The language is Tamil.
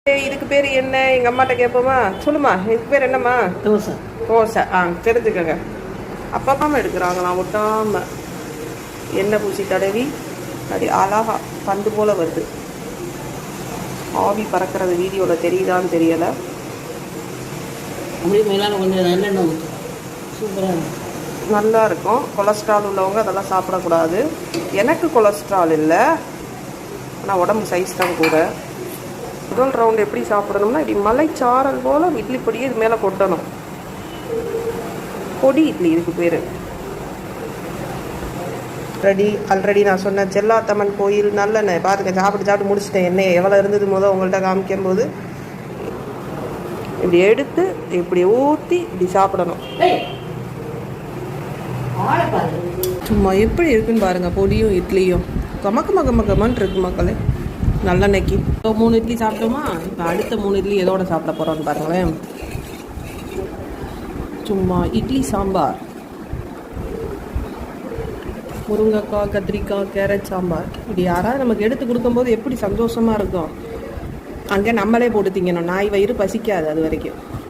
இதுக்கு பேர் என்ன? எங்கள் அம்மாட்ட கேட்போமா? சொல்லுமா, இதுக்கு பேர் என்னம்மா? தோசை. தோசை. தெரிஞ்சுக்கங்க. அப்பப்பா எடுக்கிறாங்களாம் ஒட்டாமல் எண்ணெய் பூசி தடவி அப்படி அழகா பந்து போல் வருது. ஆவி பறக்கிறது வீடியோவில் தெரியுதான்னு தெரியலை. அப்படியே மேலான கொஞ்சம் நல்லெண்ணெய் ஊற்றும். சூப்பராக இருக்கும், நல்லா இருக்கும். கொலஸ்ட்ரால் உள்ளவங்க அதெல்லாம் சாப்பிடக்கூடாது. எனக்கு கொலஸ்ட்ரால் இல்லை, ஆனால் உடம்பு சைஸ் தான் கூட. முதல் ரவுண்டு எப்படி சாப்பிடணும்னா இப்படி மலைச்சாரல் போல் இட்லி பொடியை இது மேலே கொட்டணும். பொடி இட்லி இதுக்கு பேர். ரெடி. ஆல்ரெடி நான் சொன்னேன் செல்லாத்தம்மன் கோயில் நல்லெண்ணெய் பாருங்க. சாப்பிட்டு முடிச்சிட்டேன். எண்ணெய் எவ்வளோ இருந்தது உங்கள்கிட்ட காமிக்கும் போது இப்படி எடுத்து இப்படி ஊற்றி இப்படி சாப்பிடணும். சும்மா எப்படி இருக்குன்னு பாருங்க. பொடியும் இட்லியும் கமக்கன்னு இருக்கு மக்களே. நல்லெண்ணெய்க்கு 3 இட்லி சாப்பிட்டோமா? இப்போ அடுத்த 3 இட்லி எதோட சாப்பிட போகிறோன்னு பாருங்களேன். சும்மா இட்லி சாம்பார், முருங்கைக்காய், கத்திரிக்காய், கேரட் சாம்பார். இப்படி யாராவது நமக்கு எடுத்து கொடுக்கும்போது எப்படி சந்தோஷமாக இருக்கும். அங்கே நம்மளே போட்டு திங்கணும். நாய் வயிறு பசிக்காது அது வரைக்கும்.